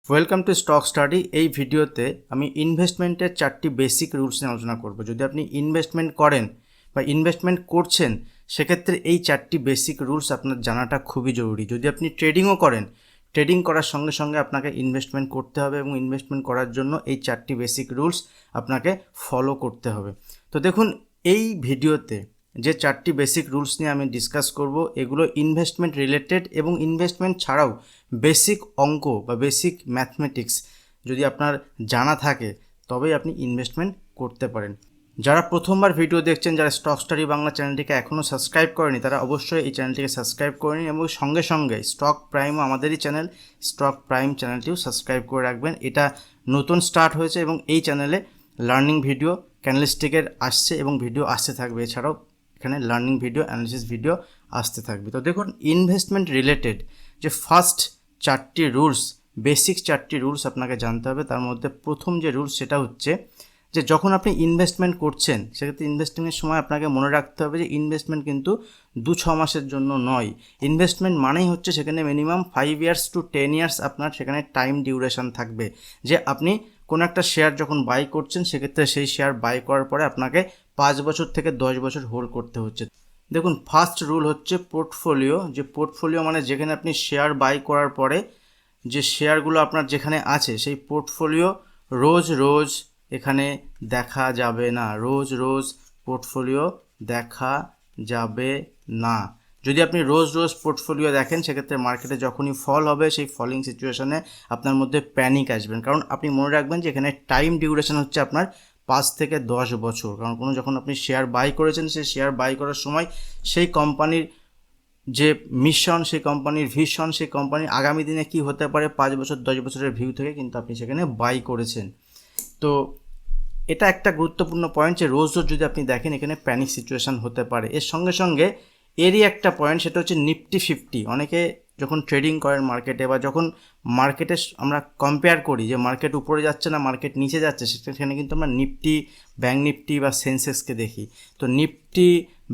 Welcome to stock study. এই ভিডিওতে আমি ইনভেস্টমেন্টের 4টি বেসিক রুলস নিয়ে আলোচনা করব। যদি আপনি ইনভেস্টমেন্ট করেন বা ইনভেস্টমেন্ট করছেন, সেক্ষেত্রে এই 4টি বেসিক রুলস আপনার জানাটা খুবই জরুরি। যদি আপনি ট্রেডিংও করেন, ট্রেডিং করার সঙ্গে সঙ্গে আপনাকে ইনভেস্টমেন্ট করতে হবে এবং ইনভেস্টমেন্ট করার জন্য এই 4টি বেসিক রুলস আপনাকে ফলো করতে হবে। তো দেখুন, এই ভিডিওতে যে 4টি বেসিক রুলস নিয়ে আমি ডিসকাস করব, এগুলো ইনভেস্টমেন্ট রিলেটেড এবং ইনভেস্টমেন্ট ছাড়াও বেসিক অঙ্ক বা বেসিক ম্যাথমেটিক্স যদি আপনার জানা থাকে তবেই আপনি ইনভেস্টমেন্ট করতে পারেন। যারা প্রথমবার ভিডিও দেখছেন, যারা স্টক স্টাডি বাংলা চ্যানেলটিকে এখনও সাবস্ক্রাইব করেনি, তারা অবশ্যই এই চ্যানেলটিকে সাবস্ক্রাইব করে নিন এবং সঙ্গে সঙ্গে স্টক প্রাইমও আমাদেরই চ্যানেল, স্টক প্রাইম চ্যানেলটিও সাবস্ক্রাইব করে রাখবেন। এটা নতুন স্টার্ট হয়েছে এবং এই চ্যানেলে লার্নিং ভিডিও ক্যান্ডেলস্টিকের আসছে এবং ভিডিও আসতে থাকবে। এছাড়াও এখানে লার্নিং ভিডিও, অ্যানালিসিস ভিডিও আসতে থাকবে। তো দেখুন, ইনভেস্টমেন্ট রিলেটেড যে ফার্স্ট 4টি রুলস, বেসিক 4টি রুলস আপনাকে জানতে হবে। তার মধ্যে প্রথম যে রুলস সেটা হচ্ছে যে যখন আপনি ইনভেস্টমেন্ট করছেন, সেক্ষেত্রে ইনভেস্টিংয়ের সময় আপনাকে মনে রাখতে হবে যে ইনভেস্টমেন্ট কিন্তু 2-6 মাসের জন্য নয়। ইনভেস্টমেন্ট মানেই হচ্ছে সেখানে মিনিমাম 5 ইয়ার্স টু 10 ইয়ার্স আপনার সেখানে টাইম ডিউরেশন থাকবে। যে আপনি কোনো একটা শেয়ার যখন বাই করছেন, সেক্ষেত্রে সেই শেয়ার বাই করার পরে আপনাকে 5 বছর থেকে 10 বছর হোল্ড করতে হচ্ছে। দেখুন, ফার্স্ট রুল হচ্ছে পোর্টফোলিও। যে পোর্টফোলিও মানে যেখানে আপনি শেয়ার বাই করার পরে যে শেয়ারগুলো আপনার যেখানে আছে, সেই পোর্টফোলিও রোজ রোজ এখানে দেখা যাবে না। রোজ রোজ পোর্টফোলিও দেখা যাবে না। যদি আপনি রোজ রোজ পোর্টফোলিও দেখেন, সেক্ষেত্রে মার্কেটে যখনই ফল হবে, সেই ফলিং সিচুয়েশনে আপনার মধ্যে প্যানিক আসবেন। কারণ আপনি মনে রাখবেন যে এখানে টাইম ডিউরেশন হচ্ছে আপনার 5 থেকে 10 বছর। কারণ যখন আপনি শেয়ার বাই করেছেন, সেই শেয়ার বাই করার সময় সেই কোম্পানির যে মিশন, সেই কোম্পানির ভিশন, সেই কোম্পানির আগামী দিনে কি হতে পারে 5 বছর 10 বছরের ভিউ থেকে কিন্তু আপনি সেখানে বাই করেছেন। তো এটা একটা গুরুত্বপূর্ণ পয়েন্ট যে রোজ রোজ যদি আপনি দেখেন, এখানে প্যানিক সিচুয়েশান হতে পারে। এর সঙ্গে সঙ্গে এরই একটা পয়েন্ট, সেটা হচ্ছে নিফটি 50। অনেকে যখন ট্রেডিং করেন মার্কেটে, বা যখন মার্কেটে আমরা কম্পেয়ার করি যে মার্কেট উপরে যাচ্ছে না মার্কেট নিচে যাচ্ছে, সেখানে কিন্তু আমরা নিফটি, ব্যাঙ্ক নিফটি বা সেন্সেক্সকে দেখি। তো নিফটি,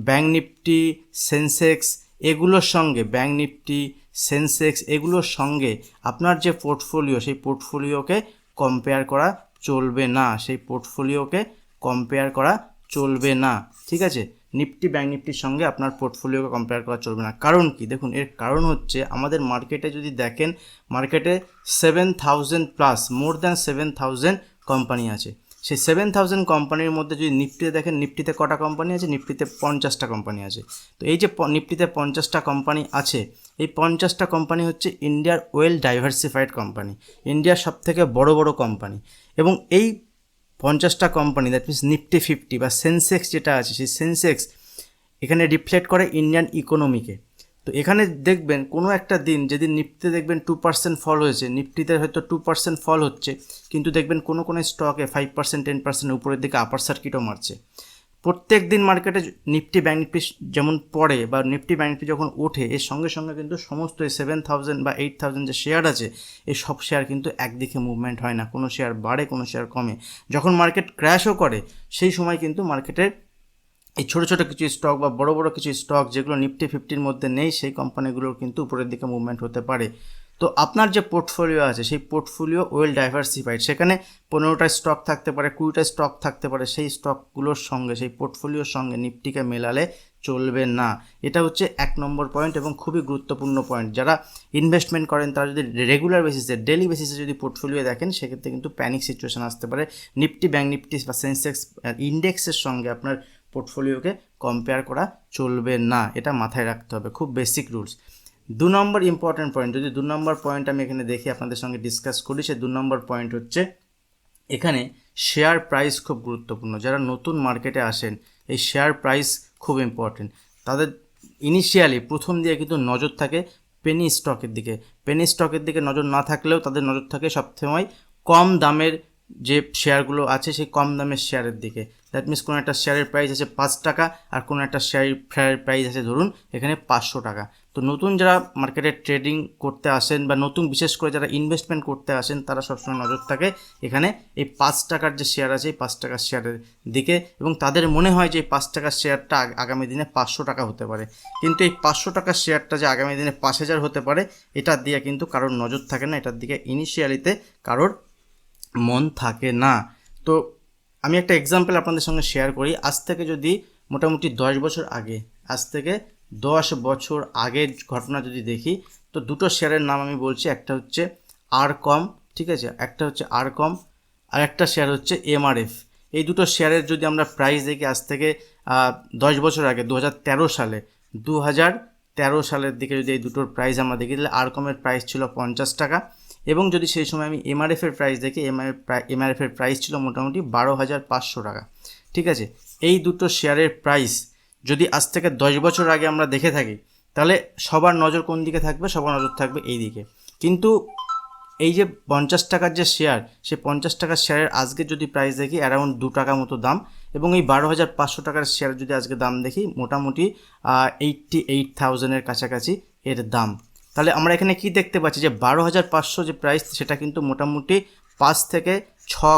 ব্যাঙ্ক নিফটি, সেন্সেক্স এগুলোর সঙ্গে, ব্যাঙ্ক নিফটি, সেন্সেক্স এগুলোর সঙ্গে আপনার যে পোর্টফোলিও, সেই পোর্টফোলিওকে কম্পেয়ার করা চলবে না। সেই পোর্টফোলিওকে কম্পেয়ার করা চলবে না, ঠিক আছে? নিফটি, ব্যাঙ্ক নিফটির সঙ্গে আপনার পোর্টফোলিওকে কম্পেয়ার করা চলবে না। কারণ কি? দেখুন, এর কারণ হচ্ছে আমাদের মার্কেটে যদি দেখেন, মার্কেটে 7000 প্লাস, মোর দ্যান 7000 কোম্পানি আছে। সেই 7000 কোম্পানির মধ্যে যদি নিফটিতে দেখেন, নিফটিতে কটা কোম্পানি আছে? নিফটিতে 50টা কোম্পানি আছে। তো এই যে নিফটিতে 50টা কোম্পানি আছে, এই 50টা কোম্পানি হচ্ছে ইন্ডিয়ার ওয়েল ডাইভার্সিফাইড কোম্পানি, ইন্ডিয়ার সবথেকে বড় বড় কোম্পানি। এবং এই 50টা কোম্পানি, দ্যাট মিনস নিফটি 50 বা সেন্সেক্স যেটা আছে, সেই সেন্সেক্স এখানে রিফ্লেক্ট করে ইন্ডিয়ান ইকোনমিকে। তো এখানে দেখবেন কোনো একটা দিন, যেদিন নিফটিতে দেখবেন 2% ফল হয়েছে, নিফটিতে হয়তো 2% ফল হচ্ছে, কিন্তু দেখবেন কোনো স্টকে 5%, 10% উপরের দিকে আপার সার্কিটও মারছে। প্রত্যেক দিন মার্কেটে নিফটি, ব্যাঙ্ক নিফটি যেমন পড়ে বা নিফটি, ব্যাঙ্ক নিফটি যখন ওঠে, এর সঙ্গে সঙ্গে কিন্তু সমস্ত এই 7000 বা 8000 যে শেয়ার আছে, এই সব শেয়ার কিন্তু একদিকে মুভমেন্ট হয় না। কোনো শেয়ার বাড়ে, কোনো শেয়ার কমে। যখন মার্কেট ক্র্যাশও করে, সেই সময় কিন্তু মার্কেটের এই ছোটো ছোটো কিছু স্টক বা বড় বড় কিছু স্টক যেগুলো নিফটি 50-র মধ্যে নেই, সেই কোম্পানিগুলোর কিন্তু উপরের দিকে মুভমেন্ট হতে পারে। তো আপনার যে পোর্টফোলিও আছে, সেই পোর্টফোলিও ওয়েল ডাইভার্সিফাইড। সেখানে 15টা স্টক থাকতে পারে, 20টা স্টক থাকতে পারে। সেই স্টকগুলোর সঙ্গে, সেই পোর্টফোলিওর সঙ্গে নিফটিকে মেলালে চলবে না। এটা হচ্ছে 1 নম্বর পয়েন্ট এবং খুবই গুরুত্বপূর্ণ পয়েন্ট। যারা ইনভেস্টমেন্ট করেন, তারা যদি রেগুলার বেসিসে, ডেলি বেসিসে যদি পোর্টফোলিও দেখেন, সেক্ষেত্রে কিন্তু প্যানিক সিচুয়েশন আসতে পারে। নিফটি, ব্যাঙ্ক নিফটি বা সেন্সেক্স ইন্ডেক্সের সঙ্গে আপনার পোর্টফোলিওকে কম্পেয়ার করা চলবে না। এটা মাথায় রাখতে হবে, খুব বেসিক রুলস। 2 নম্বর ইম্পর্ট্যান্ট পয়েন্ট, যদি 2 নম্বর পয়েন্ট আমি এখানে দেখি, আপনাদের সঙ্গে ডিসকাস করি, সে 2 নম্বর পয়েন্ট হচ্ছে এখানে শেয়ার প্রাইস খুব গুরুত্বপূর্ণ। যারা নতুন মার্কেটে আসেন, এই শেয়ার প্রাইস খুব ইম্পর্টেন্ট। তাদের ইনিশিয়ালি প্রথম দিয়ে কিন্তু নজর থাকে পেনি স্টকের দিকে। পেনি স্টকের দিকে নজর না থাকলেও তাদের নজর থাকে সবসময় কম দামের যে শেয়ারগুলো আছে, সেই কম দামের শেয়ারের দিকে। দ্যাট মিনস কোনো একটা শেয়ারের প্রাইস আছে 5 টাকা আর কোনো একটা শেয়ারের প্রাইস আছে ধরুন এখানে 500 টাকা। তো নতুন যারা মার্কেটে ট্রেডিং করতে আসেন বা নতুন বিশেষ করে যারা ইনভেস্টমেন্ট করতে আসেন তারা সবসময় নজর থাকে এখানে এই 5 টাকার যে শেয়ার আছে এই 5 টাকার শেয়ারের দিকে, এবং তাদের মনে হয় যে এই 5 টাকার শেয়ারটা আগামী দিনে 500 টাকা হতে পারে। কিন্তু এই 500 টাকার শেয়ারটা যে আগামী দিনে 5000 হতে পারে এটার দিকে কিন্তু কারোর নজর থাকে না, এটার দিকে ইনিশিয়ালিতে কারোর মন থাকে না। তো আমি একটা এক্সাম্পল আপনাদের সঙ্গে শেয়ার করি। আজ থেকে যদি মোটামুটি 10 বছর আগে, আজ থেকে 10 বছর আগের ঘটনা যদি দেখি, তো দুটো শেয়ারের নাম আমি বলছি, একটা হচ্ছে আরকম, ঠিক আছে, একটা হচ্ছে আরকম আর একটা শেয়ার হচ্ছে এমআরএফ। এই দুটো শেয়ারের যদি আমরা প্রাইস দেখি আজ থেকে 10 বছর আগে 2013 সালে, 2013 সালের দিকে যদি এই দুটোর প্রাইস আমরা দেখি তাহলে আরকমের প্রাইস ছিল 50 টাকা, এবং যদি সেই সময় আমি এমআরএফের প্রাইস দেখি এমআরএফের প্রাইস ছিল মোটামুটি 12,500 টাকা, ঠিক আছে। এই দুটো শেয়ারের প্রাইস যদি আজ থেকে 10 বছর আগে আমরা দেখে থাকি তাহলে সবার নজর কোন দিকে থাকবে? সবার নজর থাকবে এই দিকে। কিন্তু এই যে 50 টাকার যে শেয়ার, সেই 50 টাকার শেয়ারের আজকে যদি প্রাইস দেখি অ্যারাউন্ড 2 টাকা মতো দাম, এবং এই 12,500 টাকার শেয়ার যদি আজকে দাম দেখি মোটামুটি 88,000-এর কাছাকাছি এর দাম। তাহলে আমরা এখানে কি দেখতে পাচ্ছি যে 12,500 যে প্রাইস সেটা কিন্তু মোটামুটি 5 থেকে 6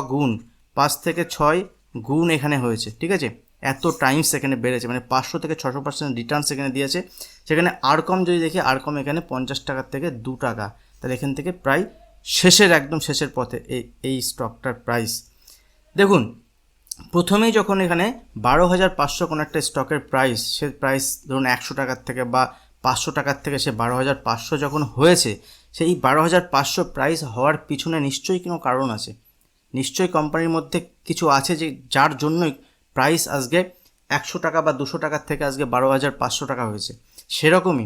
গুণ এখানে হয়েছে, ঠিক আছে। এত টাইমস এখানে বেড়েছে, মানে 500 থেকে 600% রিটার্নস এখানে দিয়েছে। সেখানে আরকম যদি দেখি, আরকম এখানে 50 টাকার থেকে 2 টাকা, তাহলে এখান থেকে প্রায় একদম শেষের পথে এই স্টকটার প্রাইস। দেখুন প্রথমেই যখন এখানে 12,500 কোনো একটা স্টকের প্রাইস, সে প্রাইস ধরুন 100 টাকার থেকে বা 500 টাকার থেকে সে 12,500 যখন হয়েছে, সেই 12,500 প্রাইস হওয়ার পিছনে নিশ্চয়ই কোনো কারণ আছে, নিশ্চয়ই কোম্পানির মধ্যে কিছু আছে যে যার জন্যই প্রাইস আজকে 100 টাকা বা 200 টাকার থেকে আজকে 12,500 টাকা হয়েছে। সেরকমই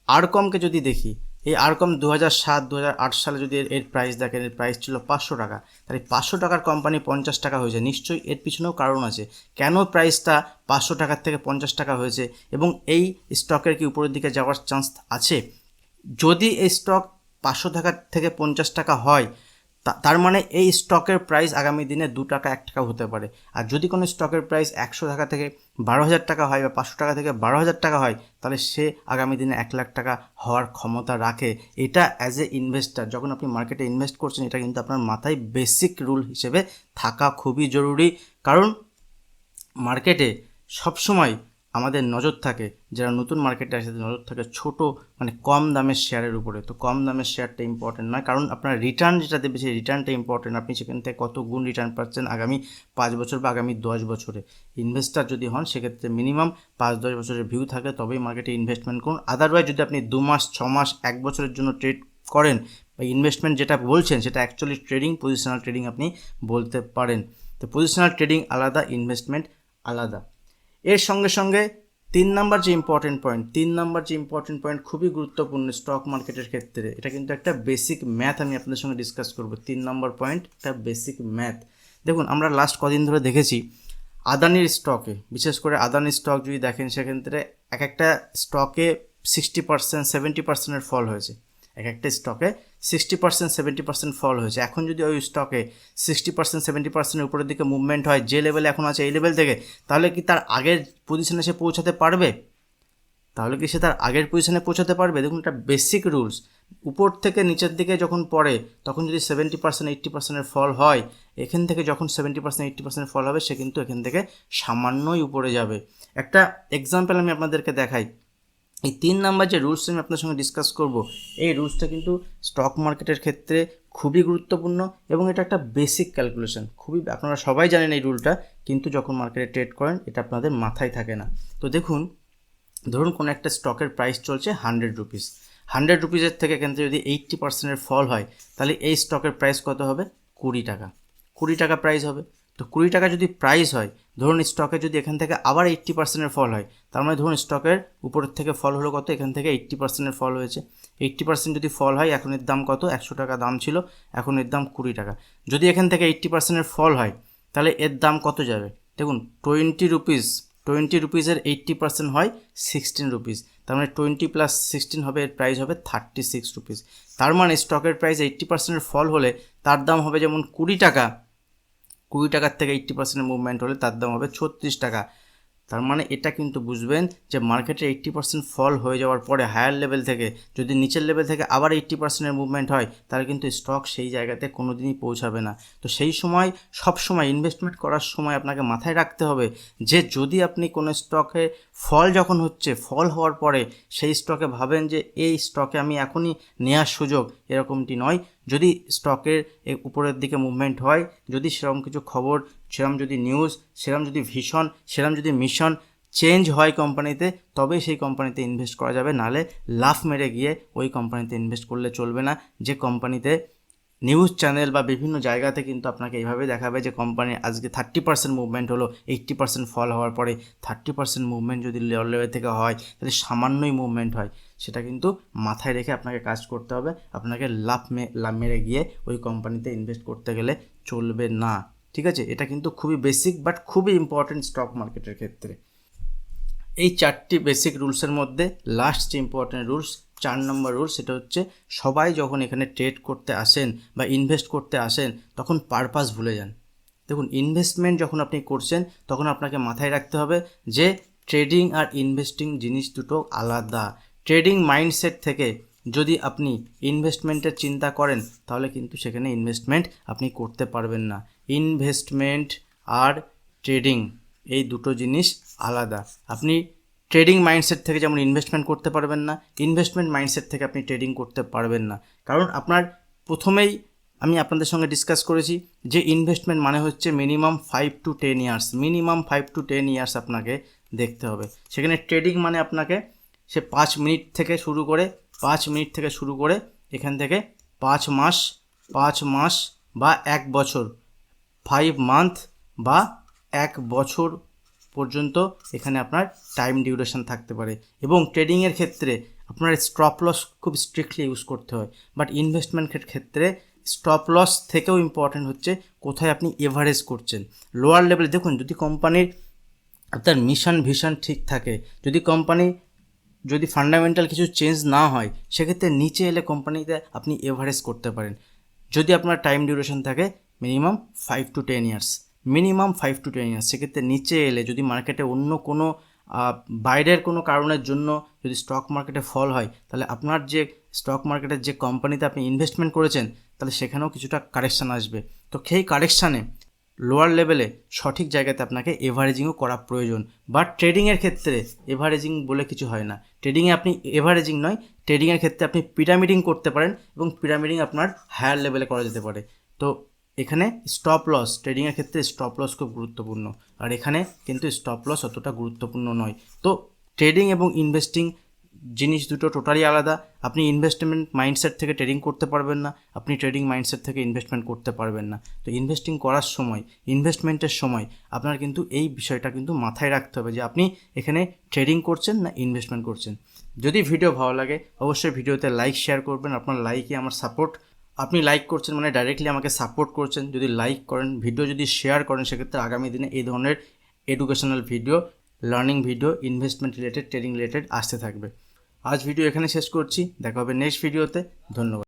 আরকমকে যদি দেখি, এই আরকম 2007-2008 সালে যদি এর প্রাইস দেখেন, এর প্রাইস ছিল 500 টাকা, তাহলে 500 টাকার কোম্পানি 50 টাকা হয়েছে, নিশ্চয়ই এর পিছনেও কারণ আছে কেন প্রাইসটা 500 টাকার থেকে 50 টাকা হয়েছে। এবং এই স্টকের কি উপরের দিকে যাওয়ার চান্স আছে? যদি এই স্টক 500 টাকা থেকে 50 টাকা হয় তার মানে এই স্টকের প্রাইস আগামী দিনে 2 টাকা 1 টাকা হতে পারে। আর যদি কোনো স্টকের প্রাইস 100 টাকা থেকে 12,000 টাকা হয় বা 500 টাকা থেকে 12,000 টাকা হয়, তাহলে সে আগামী দিনে 1 লাখ টাকা হওয়ার ক্ষমতা রাখে। এটা অ্যাজ এ ইনভেস্টার যখন আপনি মার্কেটে ইনভেস্ট করছেন, এটা কিন্তু আপনার মাথায় বেসিক রুল হিসেবে থাকা খুবই জরুরি। কারণ মার্কেটে সবসময় আমাদের নজর থাকে, যারা নতুন মার্কেটে আসে নজর থাকে ছোটো মানে কম দামের শেয়ারের উপরে। তো কম দামের শেয়ারটা ইম্পর্টেন্ট নয়, কারণ আপনার রিটার্ন যেটা দেবে সেই রিটার্নটা ইম্পর্টেন্ট। আপনি সেখান থেকে কত গুণ রিটার্ন পাচ্ছেন আগামী 5 বছর বা আগামী 10 বছরে। ইনভেস্টার যদি হন সেক্ষেত্রে মিনিমাম 5-10 বছরের ভিউ থাকে, তবেই মার্কেটে ইনভেস্টমেন্ট করুন। আদারওয়াইজ যদি আপনি 2 মাস 6 মাস 1 বছরের জন্য ট্রেড করেন বা ইনভেস্টমেন্ট যেটা বলছেন সেটা অ্যাকচুয়ালি ট্রেডিং, পজিশনাল ট্রেডিং আপনি বলতে পারেন। তো পজিশনাল ট্রেডিং আলাদা, ইনভেস্টমেন্ট আলাদা। এর সঙ্গে সঙ্গে 3 নাম্বার যে ইম্পর্টেন্ট পয়েন্ট খুবই গুরুত্বপূর্ণ স্টক মার্কেটের ক্ষেত্রে, এটা কিন্তু একটা বেসিক ম্যাথ আমি আপনাদের সঙ্গে ডিসকাস করব। 3 নম্বর পয়েন্ট একটা বেসিক ম্যাথ। দেখুন আমরা লাস্ট কদিন ধরে দেখেছি আদানির স্টকে, বিশেষ করে আদানির স্টক যদি দেখেন সেক্ষেত্রে এক একটা স্টকে 60% 70%-এর ফল হয়েছে। এক একটা স্টকে 60% 70% ফল হয়েছে। এখন যদি ওই স্টকে 60% 70%-এর উপরের দিকে মুভমেন্ট হয়, যে লেভেলে এখন আছে এই লেভেল থেকে, তাহলে কি তার আগের পজিশনে সে পৌঁছাতে পারবে? দেখুন একটা বেসিক রুলস, উপর থেকে নিচের দিকে যখন পড়ে তখন যদি 70% 80%-এর ফল হয়, এখান থেকে যখন 70% 80%-এর ফল হবে সে কিন্তু এখান থেকে সামান্যই উপরে যাবে। একটা এক্সাম্পল আমি আপনাদেরকে দেখাই। এই 3 নাম্বার যে রুলস আমি আপনার সঙ্গে ডিসকাস করব, এই রুলসটা কিন্তু স্টক মার্কেটের ক্ষেত্রে খুবই গুরুত্বপূর্ণ এবং এটা একটা বেসিক ক্যালকুলেশন। আপনারা সবাই জানেন এই রুলটা, কিন্তু যখন মার্কেটে ট্রেড করেন এটা আপনাদের মাথায় থাকে না। তো দেখুন, ধরুন কোনো একটা স্টকের প্রাইস চলছে 100 রুপিস। 100 রুপিসের থেকে এখান থেকে যদি 80%-এর ফল হয়, তাহলে এই স্টকের প্রাইস কত হবে? 20 টাকা। 20 টাকা প্রাইস হবে। তো 20 টাকা যদি প্রাইস হয়, ধরুন স্টকে যদি এখান থেকে আবার 80%-এর ফল হয়, তার মানে ধরুন স্টকের উপরের থেকে ফল হলো কত? এখান থেকে 80%-এর ফল হয়েছে। 80% যদি ফল হয়, এখন এর দাম কত? 100 টাকা দাম ছিল, এখন এর দাম 20 টাকা। যদি এখান থেকে 80%-এর ফল হয়, তাহলে এর দাম কত যাবে? দেখুন 20 রুপিসের 80% হয় 16 রুপিস, তার মানে 20 + 16 হবে, এর প্রাইস হবে 36 রুপিস। তার মানে স্টকের প্রাইস 80%-এর ফল হলে তার দাম হবে যেমন 20 টাকা, 20 টাকার থেকে 80% মুভমেন্ট হলে তার দাম হবে 36 টাকা। তার মানে এটা কিন্তু বুঝবেন যে মার্কেটে 80% ফল হয়ে যাওয়ার পরে হায়ার লেভেল থেকে যদি নিচের লেভেল থেকে আবার 80%-এর মুভমেন্ট হয়, তাহলে কিন্তু স্টক সেই জায়গাতে কোনো দিনই পৌঁছাবে না। তো সেই সময় সব সময় ইনভেস্টমেন্ট করার সময় আপনাকে মাথায় রাখতে হবে যে যদি আপনি কোনো স্টকে ফল যখন হচ্ছে, ফল হওয়ার পরে সেই স্টকে ভাবেন যে এই স্টকে আমি এখনই নেওয়ার সুযোগ, এরকমটি নয়। যদি স্টকের উপরের দিকে মুভমেন্ট হয়, যদি সেরকম কিছু খবর, সেরকম যদি নিউজ, সেরকম যদি ভিশন, সেরকম যদি মিশন চেঞ্জ হয় কোম্পানিতে, তবেই সেই কোম্পানিতে ইনভেস্ট করা যাবে। নালে লাফ মেরে গিয়ে ওই কোম্পানিতে ইনভেস্ট করলে চলবে না, যে কোম্পানিতে নিউজ চ্যানেল বা বিভিন্ন জায়গাতে কিন্তু আপনাকে এইভাবে দেখাবে যে কোম্পানির আজকে 30% মুভমেন্ট হলো, 80% ফল হওয়ার পরে 30% মুভমেন্ট যদি লোয়ার লেভেল থেকে হয়, তাহলে সামান্যই মুভমেন্ট হয়, সেটা কিন্তু মাথায় রেখে আপনাকে কাজ করতে হবে। আপনাকে লাফ মেরে গিয়ে ওই কোম্পানিতে ইনভেস্ট করতে গেলে চলবে না, ঠিক আছে? এটা কিন্তু খুবই বেসিক বাট খুবই ইম্পর্টেন্ট স্টক মার্কেটের ক্ষেত্রে। এই 4টি বেসিক রুলসের মধ্যে লাস্ট যে ইম্পর্টেন্ট রুলস, 4 নম্বর রুলস, সেটা হচ্ছে সবাই যখন এখানে ট্রেড করতে আসেন বা ইনভেস্ট করতে আসেন তখন পারপাস ভুলে যান। দেখুন, ইনভেস্টমেন্ট যখন আপনি করছেন তখন আপনাকে মাথায় রাখতে হবে যে ট্রেডিং আর ইনভেস্টিং জিনিস দুটো আলাদা। ট্রেডিং মাইন্ডসেট থেকে যদি আপনি ইনভেস্টমেন্টের চিন্তা করেন, তাহলে কিন্তু সেখানে ইনভেস্টমেন্ট আপনি করতে পারবেন না। ইনভেস্টমেন্ট আর ট্রেডিং এই দুটো জিনিস আলাদা। আপনি ট্রেডিং মাইন্ডসেট থেকে যেমন ইনভেস্টমেন্ট করতে পারবেন না, ইনভেস্টমেন্ট মাইন্ডসেট থেকে আপনি ট্রেডিং করতে পারবেন না। কারণ আপনার প্রথমেই আমি আপনাদের সঙ্গে ডিসকাস করেছি যে ইনভেস্টমেন্ট মানে হচ্ছে minimum 5 to 10 years, minimum 5 to 10 years আপনাকে দেখতে হবে। সেখানে ট্রেডিং মানে আপনাকে সে 5 মিনিট থেকে শুরু করে এখান থেকে 5 মাস বা 1 বছর, 5 মান্থ বা 1 বছর পর্যন্ত এখানে আপনার টাইম ডিউরেশন থাকতে পারে। এবং ট্রেডিংয়ের ক্ষেত্রে আপনার স্টপ লস খুব স্ট্রিক্টলি ইউজ করতে হয়। বাট ইনভেস্টমেন্টের ক্ষেত্রে স্টপ লস থেকেও ইম্পর্টেন্ট হচ্ছে কোথায় আপনি এভারেজ করছেন। লোয়ার লেভেলে দেখুন, যদি কোম্পানির আপনার মিশন ভিশন ঠিক থাকে, যদি ফান্ডামেন্টাল কিছু চেঞ্জ না হয়, সেক্ষেত্রে নিচে এলে কোম্পানিতে আপনি এভারেজ করতে পারেন। যদি আপনার টাইম ডিউরেশন থাকে মিনিমাম 5 to 10 ইয়ার্স, সেক্ষেত্রে নিচে এলে যদি মার্কেটে অন্য কোনো বাইরের কোনো কারণের জন্য যদি স্টক মার্কেটে ফল হয়, তাহলে আপনার যে স্টক মার্কেটের যে কোম্পানিতে আপনি ইনভেস্টমেন্ট করেছেন, তাহলে সেখানেও কিছুটা কারেকশান আসবে। তো সেই কারেকশানে লোয়ার লেভেলে সঠিক জায়গাতে আপনাকে এভারেজিংও করা প্রয়োজন। বাট ট্রেডিংয়ের ক্ষেত্রে এভারেজিং বলে কিছু হয় না। ট্রেডিংয়ে আপনি এভারেজিং নয়, ট্রেডিংয়ের ক্ষেত্রে আপনি পিরামিডিং করতে পারেন এবং পিরামিডিং আপনার হায়ার লেভেলে করা যেতে পারে। তো এখানে স্টপ লস, ট্রেডিংয়ের ক্ষেত্রে স্টপ লস খুব গুরুত্বপূর্ণ, আর এখানে কিন্তু স্টপ লস অতটা গুরুত্বপূর্ণ নয়। তো ট্রেডিং এবং ইনভেস্টিং জিনিস দুটো টোটালি আলাদা। আপনি ইনভেস্টমেন্ট মাইন্ডসেট থেকে ট্রেডিং করতে পারবেন না, আপনি ট্রেডিং মাইন্ডসেট থেকে ইনভেস্টমেন্ট করতে পারবেন না। তো ইনভেস্টিং করার সময়, ইনভেস্টমেন্টের সময় আপনার কিন্তু এই বিষয়টা কিন্তু মাথায় রাখতে হবে যে আপনি এখানে ট্রেডিং করছেন না ইনভেস্টমেন্ট করছেন। যদি ভিডিও ভালো লাগে অবশ্যই ভিডিওতে লাইক শেয়ার করবেন। আপনার লাইকই আমার সাপোর্ট। আপনি লাইক করছেন মানে ডাইরেক্টলি আমাকে সাপোর্ট করছেন। যদি লাইক করেন, ভিডিও যদি শেয়ার করেন, সেক্ষেত্রে আগামী দিনে এই ধরনের educational video, learning video, investment related, trading related আসতে থাকবে। আজ ভিডিও এখানে শেষ করছি, দেখা হবে নেক্সট ভিডিওতে। ধন্যবাদ।